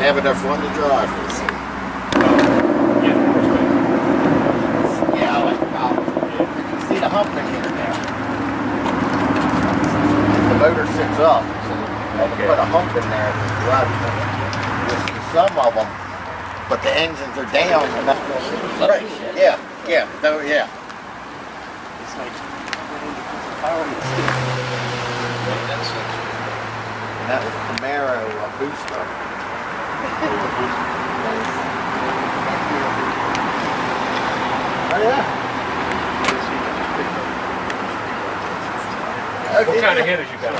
Have enough fun to drive. Yeah, I like the college. You see the hump in here now. The motor sits up, so they can put a hump in there to drive some of them, but the engines are down and that's right. Yeah, yeah, though, yeah. It's like power And that was a Camaro, a booster. Oh yeah. What kind of headers you got?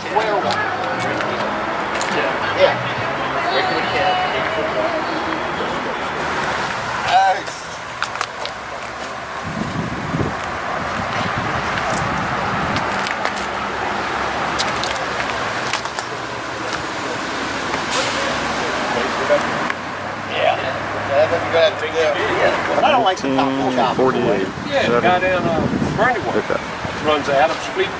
Square one. Yeah. But I don't like the top 48. Yeah, the guy down Brandywine. Okay. Runs Adams Fleet.